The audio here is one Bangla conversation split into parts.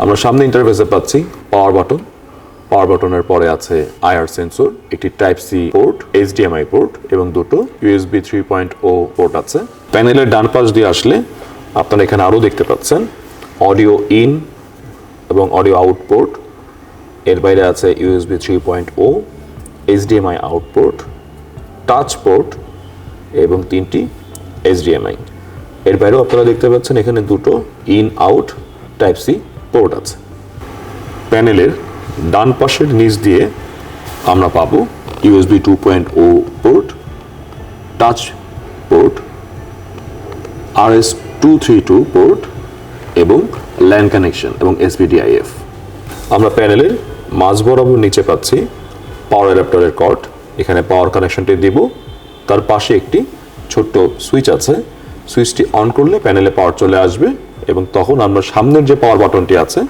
আমরা সামনে ইন্টারফেসে পাচ্ছি পাওয়ার বাটন। পাওয়ার বাটনের পরে আছে আইআর সেন্সর, একটি type C port, HDMI port এবং দুটো ইউএসবি 3.0 পোর্ট আছে। প্যানেলের ডান পাশ দিয়ে আসলে আপনারা এখানে আরও দেখতে পাচ্ছেন অডিও ইন এবং অডিও আউট পোর্ট। এর বাইরে আছে USB 3.0, HDMI out port, touch port এবং 3টি এইচডিএমআই। এর বাইরেও আপনারা দেখতে পাচ্ছেন এখানে দুটো in out type C port আছে। প্যানেলের ডান পাশের নিচ দিয়ে আমরা পাবো USB 2.0 port, touch port, RS232 port এবং ল্যান কানেকশন এবং SPDIF। আমরা প্যানেলের মাঝ বরাবর নিচে পাচ্ছি পাওয়ার অ্যাডাপ্টারের কর্ড। এখানে পাওয়ার কানেকশনটি দিব। তার পাশে একটি ছোট্ট সুইচ আছে। সুইচটি অন করলে প্যানেলে পাওয়ার চলে আসবে এবং তখন আমরা সামনের যে পাওয়ার বাটনটি আছে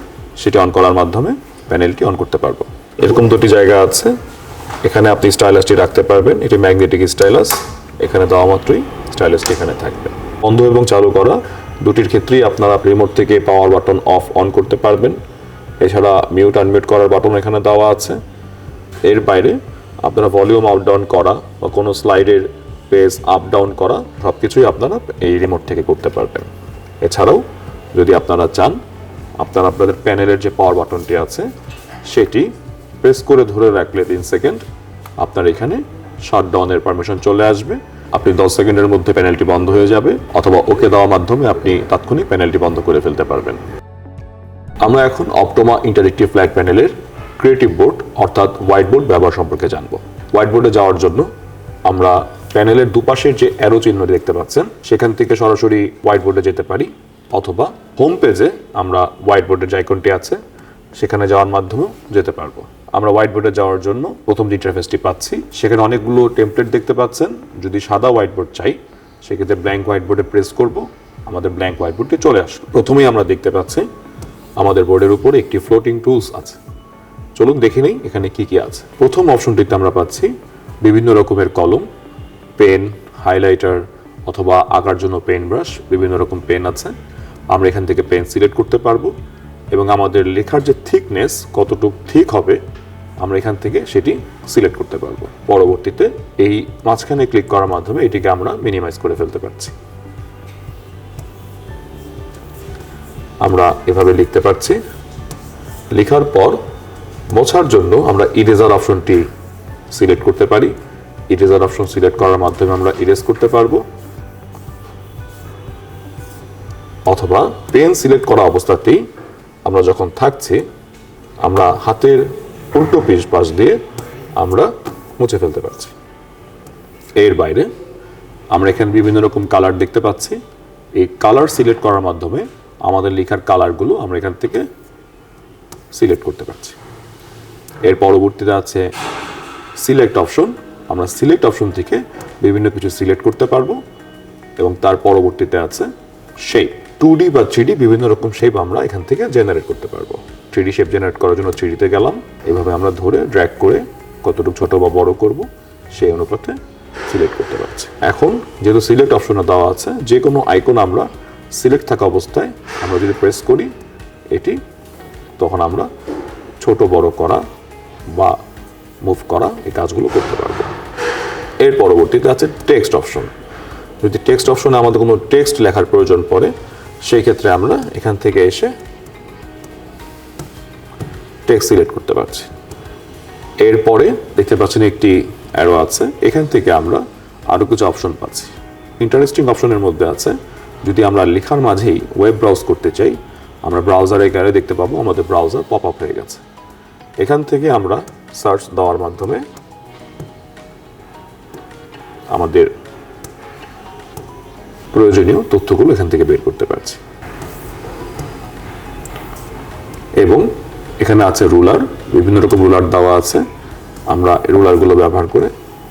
সেটি অন করার মাধ্যমে প্যানেলটি অন করতে পারবো। এরকম দুটি জায়গা আছে। এখানে আপনি স্টাইলাসটি রাখতে পারবেন। এটি ম্যাগনেটিক স্টাইলাস। এখানে দেওয়া মাত্রই স্টাইলাসটি এখানে থাকবে। বন্ধ এবং চালু করা দুটির ক্ষেত্রেই আপনারা রিমোট থেকে পাওয়ার বাটন অফ অন করতে পারবেন। এছাড়া মিউট আনমিউট করার বাটন এখানে দেওয়া আছে। এর বাইরে আপনারা ভলিউম আপ ডাউন করা বা কোনো স্লাইডের পেজ আপ ডাউন করা সব কিছুই আপনারা এই রিমোট থেকে করতে পারবেন। এছাড়াও যদি আপনারা চান আপনারা আপনাদের প্যানেলের যে পাওয়ার বাটনটি আছে সেটি প্রেস করে ধরে রাখলে 3 সেকেন্ড আপনার এখানে শাটডাউনের পারমিশন চলে আসবে। আপনি 10 সেকেন্ডের মধ্যে প্যানেলটি বন্ধ হয়ে যাবে অথবা ওকে দেওয়ার মাধ্যমে আপনি তাৎক্ষণিক প্যানেলটি বন্ধ করে ফেলতে পারবেন। আমরা এখন অপটোমা ইন্টারেক্টিভ ফ্ল্যাট প্যানেলের ক্রিয়েটিভ বোর্ড অর্থাৎ হোয়াইটবোর্ড ব্যবহার সম্পর্কে জানব। হোয়াইটবোর্ডে যাওয়ার জন্য আমরা প্যানেলের দুপাশের যে অ্যারো চিহ্নটি দেখতে পাচ্ছেন সেখান থেকে সরাসরি হোয়াইটবোর্ডে যেতে পারি অথবা হোম পেজে আমরা হোয়াইটবোর্ডের যে আইকনটি আছে সেখানে যাওয়ার মাধ্যমেও যেতে পারবো। আমরা হোয়াইটবোর্ডে যাওয়ার জন্য প্রথম যে ইন্টারফেসটি পাচ্ছি সেখানে অনেকগুলো টেমপ্লেট দেখতে পাচ্ছেন। যদি সাদা হোয়াইটবোর্ড চাই সেক্ষেত্রে ব্ল্যাঙ্ক হোয়াইটবোর্ডে প্রেস করব, আমাদের ব্ল্যাঙ্ক হোয়াইটবোর্ডটি চলে আসলো। প্রথমেই আমরা দেখতে পাচ্ছি আমাদের বোর্ডের উপরে একটি ফ্লোটিং টুলস আছে। চলুন দেখে নেই এখানে কি কি আছে। প্রথম অপশনটিতে আমরা পাচ্ছি বিভিন্ন রকমের কলম, পেন, হাইলাইটার অথবা আঁকার জন্য পেন ব্রাশ, বিভিন্ন রকম পেন আছে। আমরা এখান থেকে পেন সিলেক্ট করতে পারবো এবং আমাদের লেখার যে থিকনেস কতটুকু ঠিক হবে আমরা এখান থেকে সেটি সিলেক্ট করতে পারবো। পরবর্তীতে এই মাঝখানে ক্লিক করার মাধ্যমে এটিকে আমরা মিনিমাইজ করে ফেলতে পারছি। আমরা এভাবে লিখতে পারছি। লেখার পর মোছার জন্য আমরা ইরেজার অপশনটি সিলেক্ট করতে পারি। ইরেজার অপশন সিলেক্ট করার মাধ্যমে আমরা ইরেজ করতে পারবো অথবা পেন সিলেক্ট করা অবস্থাতেই আমরা যখন থাকছি আমরা হাতের উল্টো পাশ দিয়ে আমরা মুছে ফেলতে পারছি। এর বাইরে আমরা এখানে বিভিন্ন রকম কালার দেখতে পাচ্ছি। এই কালার সিলেক্ট করার মাধ্যমে আমাদের লেখার কালারগুলো আমরা এখান থেকে সিলেক্ট করতে পারছি। এর পরবর্তীতে আছে সিলেক্ট অপশন। আমরা সিলেক্ট অপশন থেকে বিভিন্ন কিছু সিলেক্ট করতে পারবো এবং তার পরবর্তীতে আছে শেপ। 2D বা 3D বিভিন্ন রকম শেপ আমরা এখান থেকে জেনারেট করতে পারবো। 3D শেপ জেনারেট করার জন্য 3Dতে গেলাম, এভাবে আমরা ধরে ড্র্যাগ করে কতটুকু ছোট বা বড় করব সেই অনুপাতে সিলেক্ট করতে পারছি। এখন যেহেতু সিলেক্ট অপশনে দেওয়া আছে যে কোনো আইকন আমরা সিলেক্ট থাকা অবস্থায় আমরা যদি প্রেস করি এটি তখন আমরা ছোট বড় করা বা মুভ করা এই কাজগুলো করতে পারবো। এর পরবর্তীতে আছে টেক্সট অপশন। যদি টেক্সট অপশনে আমাদের কোনো টেক্সট লেখার প্রয়োজন পড়ে সেই ক্ষেত্রে আমরা এখান থেকে এসে টেক্সট সিলেক্ট করতে পারছি। এরপরে দেখতে পাচ্ছেন একটি অ্যারো আছে, এখান থেকে আমরা আরও কিছু অপশন পাচ্ছি। ইন্টারেস্টিং অপশনের মধ্যে আছে যদি আমরা লেখার মাঝেই ওয়েব ব্রাউজ করতে চাই আমরা ব্রাউজারে গেলে দেখতে পাবো আমাদের ব্রাউজার পপ আপ হয়ে গেছে। এখান থেকে আমরা সার্চ দেওয়ার মাধ্যমে আমাদের প্রয়োজনীয় তথ্যগুলো এখান থেকে বের করতে পারছি। এবং এখানে আছে রুলার, বিভিন্ন রকম রুলার দেওয়া আছে। আমরা রুলারগুলো ব্যবহার করে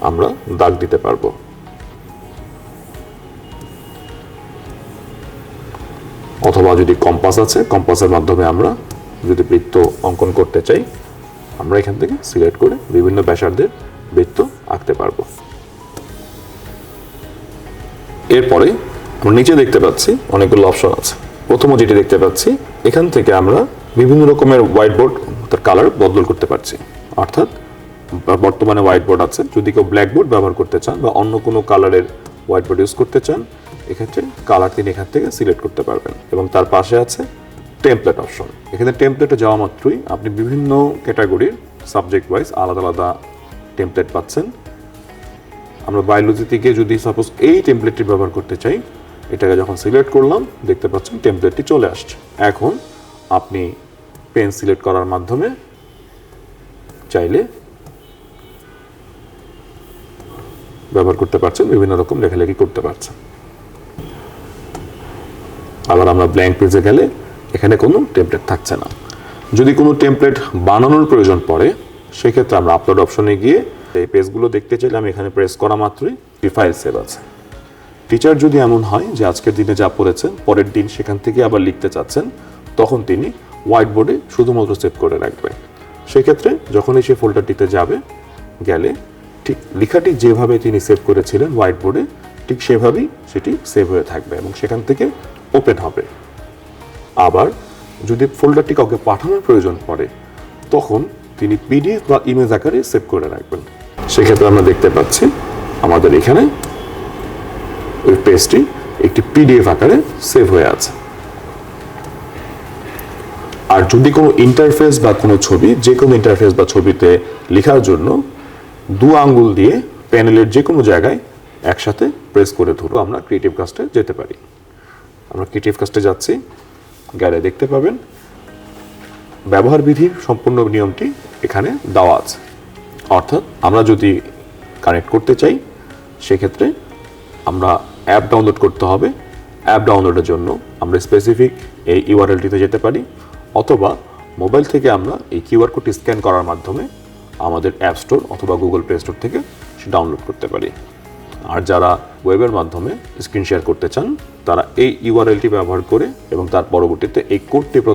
আমরা দাগ দিতে পারবো। অথবা যদি কম্পাস আছে কম্পাসের মাধ্যমে আমরা যদি বৃত্ত অঙ্কন করতে চাই আমরা এখান থেকে সিলেক্ট করে বিভিন্ন ব্যাসার্ধের বৃত্ত আঁকতে পারবো। এরপরে আমরা নিচে দেখতে পাচ্ছি অনেকগুলো অপশন আছে। প্রথমে যেটি দেখতে পাচ্ছি এখান থেকে আমরা বিভিন্ন রকমের হোয়াইটবোর্ড তার কালার বদল করতে পারছি। অর্থাৎ বর্তমানে হোয়াইটবোর্ড আছে, যদি কেউ ব্ল্যাকবোর্ড ব্যবহার করতে চান বা অন্য কোনো কালারের হোয়াইটবোর্ড ইউজ করতে চান, এক্ষেত্রে কালার তিনি এখান থেকে সিলেক্ট করতে পারবেন। এবং তার পাশে আছে টেমপ্লেট অপশন। এখানে টেমপ্লেটে যাওয়া মাত্রই আপনি বিভিন্ন ক্যাটাগরির সাবজেক্ট ওয়াইজ আলাদা আলাদা টেমপ্লেট পাচ্ছেন। আমরা বায়োলজি থেকে যদি সাপোজ এই টেমপ্লেটটি ব্যবহার করতে চাই, এটাকে যখন সিলেক্ট করলাম দেখতে পাচ্ছেন টেমপ্লেটটি চলে আসছে। এখন আপনি পেন সিলেক্ট করার মাধ্যমে চাইলে ব্যবহার করতে পারছেন, বিভিন্ন রকম লেখালেখি করতে পারছেন। আবার আমরা ব্ল্যাঙ্ক পেজে গেলে এখানে কোনো টেমপ্লেট থাকছে না। যদি কোনো টেমপ্লেট বানানোর প্রয়োজন পড়ে, সেক্ষেত্রে আমরা আপলোড অপশনে গিয়ে এই পেজগুলো দেখতে চাইলে আমি এখানে প্রেস করা মাত্রই ফাইল সেভ আছে। টিচার যদি এমন হয় যে আজকের দিনে যা পড়েছেন পরের দিন সেখান থেকে আবার লিখতে চাচ্ছেন, তখন তিনি হোয়াইট বোর্ডে শুধুমাত্র সেভ করে রাখবেন। সেক্ষেত্রে যখনই সে ফোল্ডারটিতে যাবে, গেলে ঠিক লেখাটি যেভাবে তিনি সেভ করেছিলেন হোয়াইট বোর্ডে, ঠিক সেভাবেই সেটি সেভ হয়ে থাকবে এবং সেখান থেকে ওপেন হবে। আবার যদি ফোল্ডারটি কাউকে পাঠানোর প্রয়োজন পড়ে, তখন তিনি পিডিএফ বা ইমেজ আকারে সেভ করে রাখবেন। সেক্ষেত্রে আমরা দেখতে পাচ্ছি আমাদের এখানে ওই পেজটি একটি পিডিএফ আকারে সেভ হয়ে আছে। আর যদি কোনো ইন্টারফেস বা কোনো ছবি, যে কোনো ইন্টারফেস বা ছবিতে লেখার জন্য 2 আঙ্গুল দিয়ে প্যানেলের যে কোনো জায়গায় একসাথে প্রেস করে ধরো আমরা ক্রিয়েটিভ কাস্টে যেতে পারি। আমরা ক্রিয়েটিভ কাস্টে যাচ্ছি, গেলে দেখতে পাবেন ব্যবহার বিধির সম্পূর্ণ নিয়মটি এখানে দেওয়া আছে। অর্থাৎ আমরা যদি কানেক্ট করতে চাই, সেক্ষেত্রে আমরা অ্যাপ ডাউনলোড করতে হবে। অ্যাপ ডাউনলোডের জন্য আমরা স্পেসিফিক এই ইউআরএলটিতে যেতে পারি, অথবা মোবাইল থেকে আমরা এই কিউআর কোডটি স্ক্যান করার মাধ্যমে আমাদের অ্যাপ স্টোর অথবা গুগল প্লে স্টোর থেকে ডাউনলোড করতে পারি। আর যারা ওয়েবের মাধ্যমে স্ক্রিন শেয়ার করতে চান, তারা এই ইউআরএলটি ব্যবহার করে এবং তার পরবর্তীতে এই কোডটি